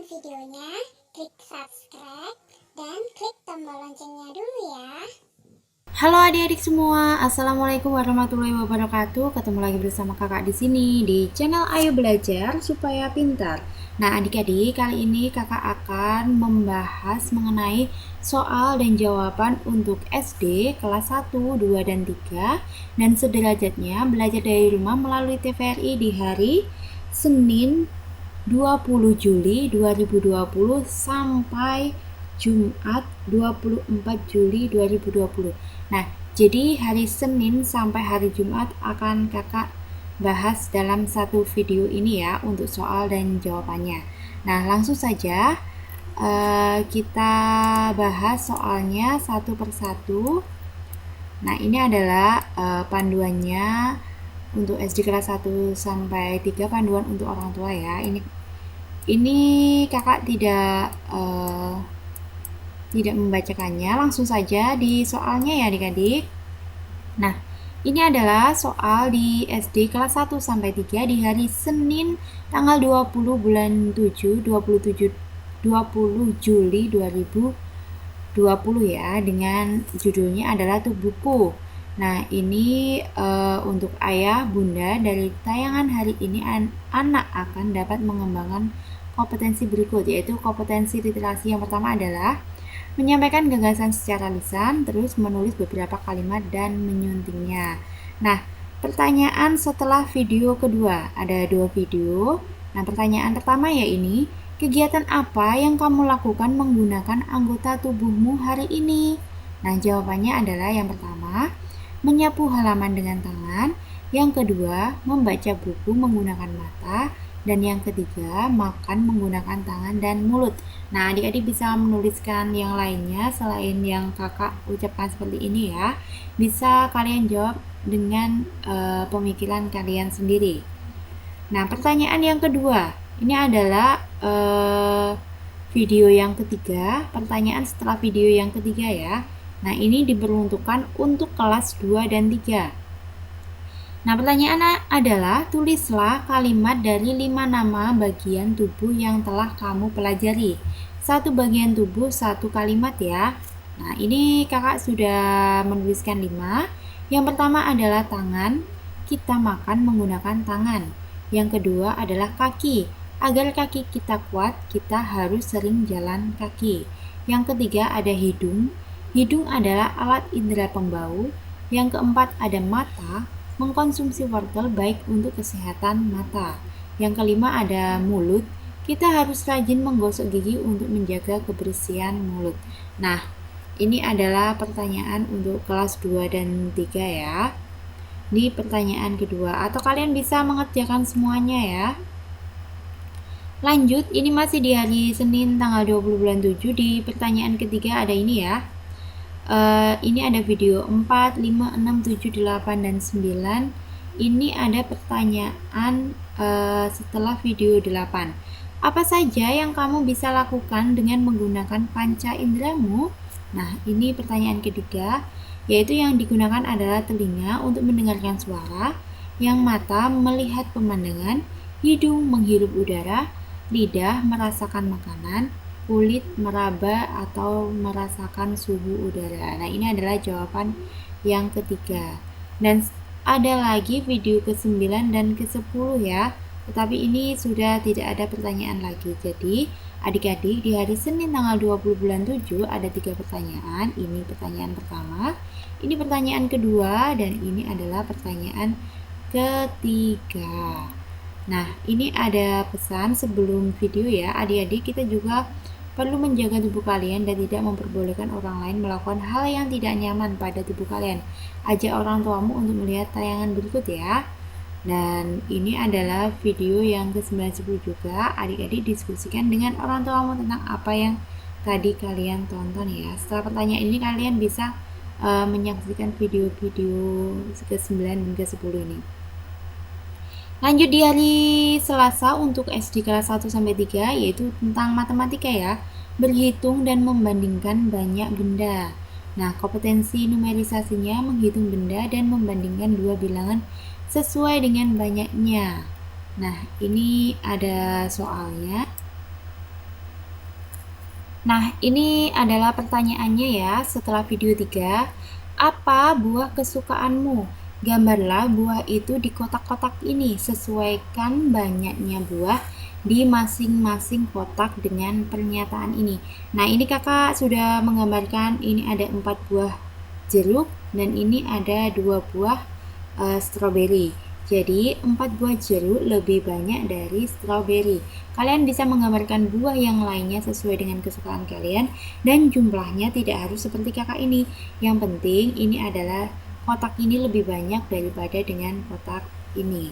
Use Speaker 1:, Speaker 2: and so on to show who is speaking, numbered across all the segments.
Speaker 1: videonya, klik subscribe, dan klik tombol loncengnya dulu ya.
Speaker 2: Halo adik-adik semua, assalamualaikum warahmatullahi wabarakatuh. Ketemu lagi bersama kakak di sini di channel Ayo Belajar Supaya Pintar. Nah adik-adik, kali ini kakak akan membahas mengenai soal dan jawaban untuk SD kelas 1, 2, dan 3 dan sederajatnya belajar dari rumah melalui TVRI di hari Senin 20 Juli 2020 sampai Jumat 24 Juli 2020. Nah, jadi hari Senin sampai hari Jumat akan kakak bahas dalam satu video ini ya untuk soal dan jawabannya. Nah, langsung saja kita bahas soalnya satu persatu. Nah, ini adalah panduannya untuk SD kelas 1 sampai 3, panduan untuk orang tua ya. Ini kakak tidak membacakannya, langsung saja di soalnya ya adik-adik. Nah, ini adalah soal di SD kelas 1 sampai 3 di hari Senin tanggal 20 bulan 7 20 Juli 2020 ya, dengan judulnya adalah Tubuhku. Nah, ini untuk ayah bunda dari tayangan hari ini anak akan dapat mengembangkan kompetensi berikut, yaitu kompetensi literasi. Yang pertama adalah menyampaikan gagasan secara lisan, terus menulis beberapa kalimat dan menyuntingnya. Nah, pertanyaan setelah video kedua, ada 2 video. Nah, pertanyaan pertama ya ini, kegiatan apa yang kamu lakukan menggunakan anggota tubuhmu hari ini? Nah, jawabannya adalah yang pertama, menyapu halaman dengan tangan, yang kedua, membaca buku menggunakan mata, dan yang ketiga, makan menggunakan tangan dan mulut. Nah, adik-adik bisa menuliskan yang lainnya selain yang kakak ucapkan seperti ini ya. Bisa kalian jawab dengan pemikiran kalian sendiri. Nah, pertanyaan yang kedua, ini adalah video yang ketiga, pertanyaan setelah video yang ketiga ya. Nah, ini diperuntukkan untuk kelas 2 dan 3. Nah, pertanyaan adalah tulislah kalimat dari 5 nama bagian tubuh yang telah kamu pelajari. Satu bagian tubuh, satu kalimat ya. Nah, ini kakak sudah menuliskan 5. Yang pertama adalah tangan. Kita makan menggunakan tangan. Yang kedua adalah kaki. Agar kaki kita kuat, kita harus sering jalan kaki. Yang ketiga ada hidung. Hidung adalah alat indera pembau. Yang keempat ada mata. Mengkonsumsi wortel baik untuk kesehatan mata. Yang kelima ada mulut. Kita harus rajin menggosok gigi untuk menjaga kebersihan mulut. Nah, ini adalah pertanyaan untuk kelas 2 dan 3 ya. Ini pertanyaan kedua, atau kalian bisa mengerjakan semuanya ya. Lanjut, ini masih di hari Senin tanggal 20 bulan 7. Di pertanyaan ketiga ada ini ya. Ini ada video 4, 5, 6, 7, 8, dan 9. Ini ada pertanyaan setelah video 8. Apa saja yang kamu bisa lakukan dengan menggunakan panca inderamu? Nah, ini pertanyaan ketiga, yaitu yang digunakan adalah telinga untuk mendengarkan suara, yang mata melihat pemandangan, hidung menghirup udara, lidah merasakan makanan, kulit meraba atau merasakan suhu udara. Nah, ini adalah jawaban yang ketiga. Dan ada lagi video ke-9 dan ke-10 ya. Tetapi ini sudah tidak ada pertanyaan lagi. Jadi, adik-adik di hari Senin tanggal 20 bulan 7 ada 3 pertanyaan. Ini pertanyaan pertama, ini pertanyaan kedua, dan ini adalah pertanyaan ketiga. Nah, ini ada pesan sebelum video ya. Adik-adik, kita juga perlu menjaga tubuh kalian dan tidak memperbolehkan orang lain melakukan hal yang tidak nyaman pada tubuh kalian. Ajak orang tuamu untuk melihat tayangan berikut ya. Dan ini adalah video yang ke-9-10 juga. Adik-adik diskusikan dengan orang tuamu tentang apa yang tadi kalian tonton ya. Setelah pertanyaan ini kalian bisa menyaksikan video-video ke-9 dan ke-10 ini. Lanjut di hari Selasa untuk SD kelas 1 sampai 3, yaitu tentang matematika ya. Berhitung dan membandingkan banyak benda. Nah, kompetensi numerisasinya menghitung benda dan membandingkan dua bilangan sesuai dengan banyaknya. Nah, ini ada soalnya. Nah, ini adalah pertanyaannya ya setelah video 3. Apa buah kesukaanmu? Gambarlah buah itu di kotak-kotak ini. Sesuaikan banyaknya buah di masing-masing kotak dengan pernyataan ini. Nah, ini kakak sudah menggambarkan ini ada 4 buah jeruk dan ini ada 2 buah stroberi. Jadi 4 buah jeruk lebih banyak dari stroberi. Kalian bisa menggambarkan buah yang lainnya sesuai dengan kesukaan kalian dan jumlahnya tidak harus seperti kakak ini. Yang penting ini adalah kotak ini lebih banyak daripada dengan kotak ini.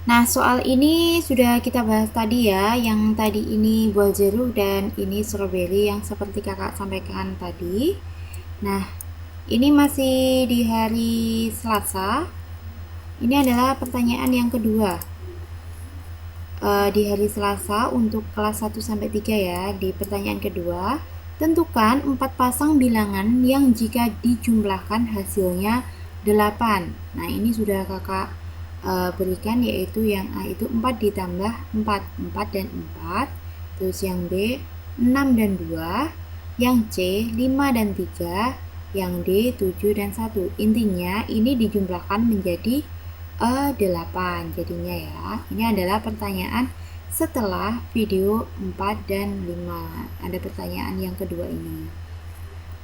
Speaker 2: Nah, soal ini sudah kita bahas tadi ya, yang tadi ini buah jeruk dan ini stroberi yang seperti kakak sampaikan tadi. Nah, ini masih di hari Selasa. Ini adalah pertanyaan yang kedua. Di hari Selasa untuk kelas 1 sampai 3 ya. Di pertanyaan kedua, tentukan 4 pasang bilangan yang jika dijumlahkan hasilnya 8. Nah, ini sudah kakak berikan, yaitu yang A itu 4 ditambah 4 dan 4. Terus yang B 6 dan 2, yang C 5 dan 3, yang D 7 dan 1. Intinya ini dijumlahkan menjadi 8 jadinya ya. Ini adalah pertanyaan setelah video 4 dan 5. Ada pertanyaan yang kedua ini.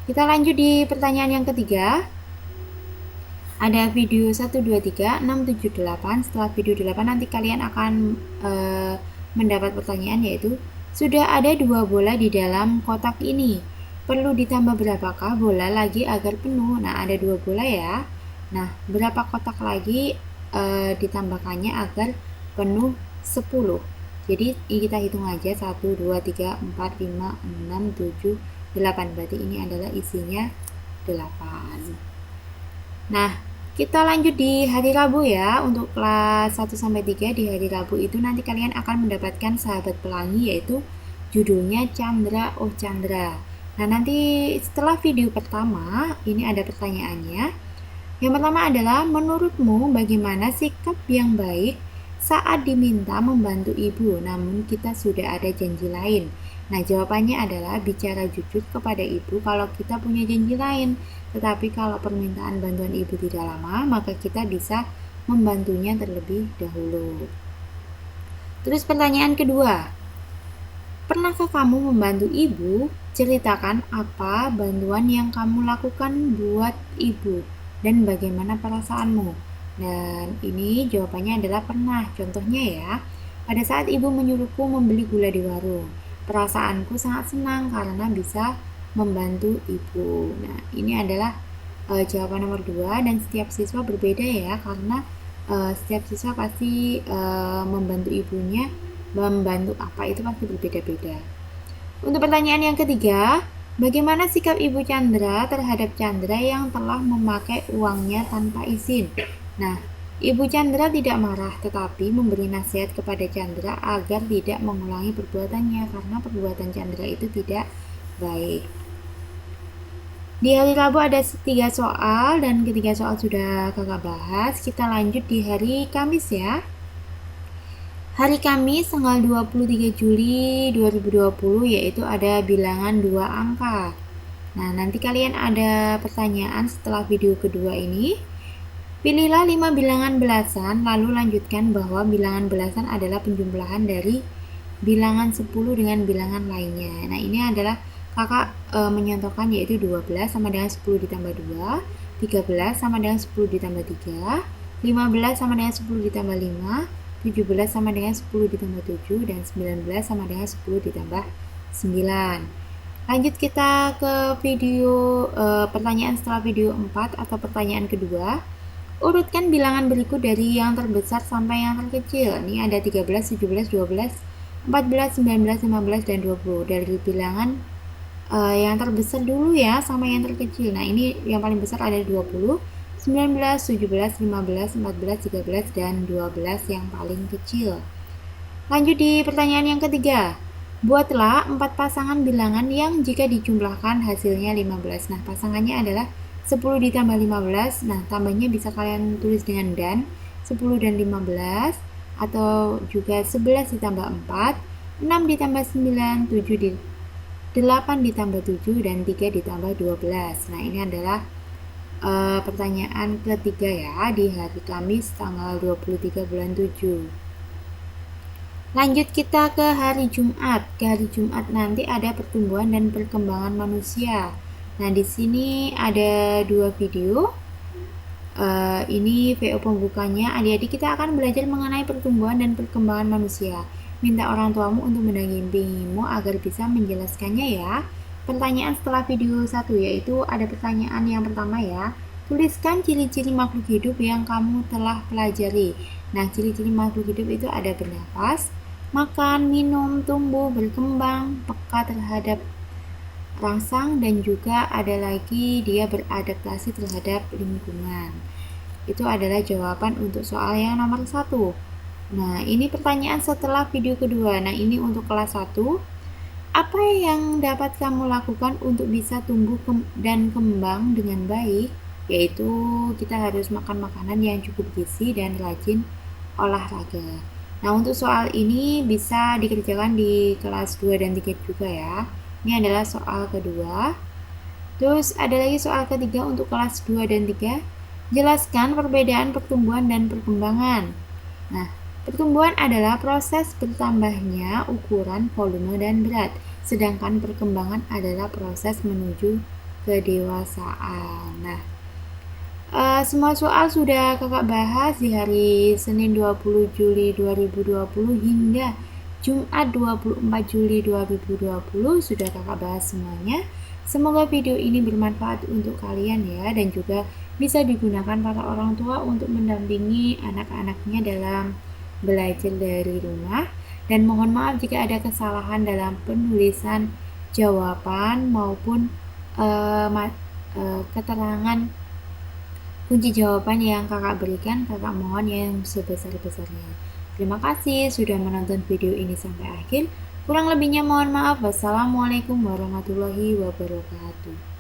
Speaker 2: Kita lanjut di pertanyaan yang ketiga. Ada video 1, 2, 3, 6, 7, 8. Setelah video 8 nanti kalian akan mendapat pertanyaan, yaitu sudah ada 2 bola di dalam kotak ini. Perlu ditambah berapakah bola lagi agar penuh? Nah, ada 2 bola ya. Nah, berapa kotak lagi ditambahkannya agar penuh 10? Jadi kita hitung aja 1, 2, 3, 4, 5, 6, 7, 8. Berarti ini adalah isinya 8. Nah, kita lanjut di hari Rabu ya. Untuk kelas 1 sampai 3 di hari Rabu itu nanti kalian akan mendapatkan sahabat pelangi, yaitu judulnya Chandra Oh Chandra. Nah, nanti setelah video pertama ini ada pertanyaannya. Yang pertama adalah, menurutmu bagaimana sikap yang baik saat diminta membantu ibu namun kita sudah ada janji lain? Nah, jawabannya adalah bicara jujur kepada ibu kalau kita punya janji lain. Tetapi kalau permintaan bantuan ibu tidak lama, maka kita bisa membantunya terlebih dahulu. Terus pertanyaan kedua, pernahkah kamu membantu ibu? Ceritakan apa bantuan yang kamu lakukan buat ibu dan bagaimana perasaanmu. Dan ini jawabannya adalah pernah. Contohnya ya, pada saat ibu menyuruhku membeli gula di warung, perasaanku sangat senang karena bisa membantu ibu. Nah, ini adalah jawaban nomor 2, dan setiap siswa berbeda ya, karena setiap siswa pasti membantu ibunya, membantu apa itu pasti berbeda-beda. Untuk pertanyaan yang ketiga, bagaimana sikap Ibu Chandra terhadap Chandra yang telah memakai uangnya tanpa izin? Nah, Ibu Chandra tidak marah tetapi memberi nasihat kepada Chandra agar tidak mengulangi perbuatannya karena perbuatan Chandra itu tidak baik. Di hari Rabu ada 3 soal dan ketiga soal sudah kakak bahas. Kita lanjut di hari Kamis ya. Hari Kamis tanggal 23 Juli 2020 yaitu ada bilangan 2 angka. Nah, nanti kalian ada pertanyaan setelah video kedua ini. Pilihlah 5 bilangan belasan lalu lanjutkan bahwa bilangan belasan adalah penjumlahan dari bilangan 10 dengan bilangan lainnya. Nah, ini adalah kakak menyontohkan, yaitu 12 sama dengan 10 ditambah 2, 13 sama dengan 10 ditambah 3, 15 sama dengan 10 ditambah 5, 17 sama dengan 10 ditambah 7, dan 19 sama dengan 10 ditambah 9. Lanjut kita ke video pertanyaan setelah video 4 atau pertanyaan kedua. Urutkan bilangan berikut dari yang terbesar sampai yang terkecil. Ini ada 13, 17, 12, 14, 19, 15, dan 20. Dari bilangan yang terbesar dulu ya sampai yang terkecil. Nah, ini yang paling besar ada 20, 19, 17, 15, 14, 13, dan 12 yang paling kecil. Lanjut di pertanyaan yang ketiga. Buatlah 4 pasangan bilangan yang jika dijumlahkan hasilnya 15. Nah, pasangannya adalah 10 ditambah 15. Nah, tambahnya bisa kalian tulis dengan dan. 10 dan 15. atau juga 11 ditambah 4, 6 ditambah 9, 8 ditambah 7, dan 3 ditambah 12. Nah, ini adalah pertanyaan ketiga ya di hari Kamis tanggal 23 bulan 7. Lanjut kita ke hari Jumat. Ke hari Jumat nanti ada pertumbuhan dan perkembangan manusia. Nah, di sini ada 2 video. Ini VO pembukanya. Adik-adik, kita akan belajar mengenai pertumbuhan dan perkembangan manusia. Minta orang tuamu untuk mendampingimu agar bisa menjelaskannya ya. Pertanyaan setelah video 1 yaitu ada pertanyaan yang pertama ya. Tuliskan ciri-ciri makhluk hidup yang kamu telah pelajari. Nah, ciri-ciri makhluk hidup itu ada bernafas, makan, minum, tumbuh, berkembang, peka terhadap rangsang, dan juga ada lagi dia beradaptasi terhadap lingkungan. Itu adalah jawaban untuk soal yang nomor 1. Nah, ini pertanyaan setelah video kedua. Nah, ini untuk kelas 1. Apa yang dapat kamu lakukan untuk bisa tumbuh dan kembang dengan baik? Yaitu kita harus makan makanan yang cukup gizi dan rajin olahraga. Nah, untuk soal ini bisa dikerjakan di kelas 2 dan 3 juga ya. Ini adalah soal kedua. Terus ada lagi soal ketiga untuk kelas 2 dan 3. Jelaskan perbedaan pertumbuhan dan perkembangan. Nah, pertumbuhan adalah proses bertambahnya ukuran, volume, dan berat. Sedangkan perkembangan adalah proses menuju kedewasaan. Nah, semua soal sudah kakak bahas di hari Senin 20 Juli 2020 hingga Jumat 24 Juli 2020 sudah kakak bahas semuanya. Semoga video ini bermanfaat untuk kalian ya, dan juga bisa digunakan para orang tua untuk mendampingi anak-anaknya dalam belajar dari rumah. Dan mohon maaf jika ada kesalahan dalam penulisan jawaban maupun keterangan kunci jawaban yang kakak berikan. Kakak mohon yang sebesar-besarnya. Terima kasih sudah menonton video ini sampai akhir. Kurang lebihnya mohon maaf. Wassalamualaikum warahmatullahi wabarakatuh.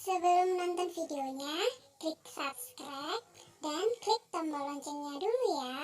Speaker 1: Sebelum nonton videonya, klik subscribe dan klik tombol loncengnya dulu ya.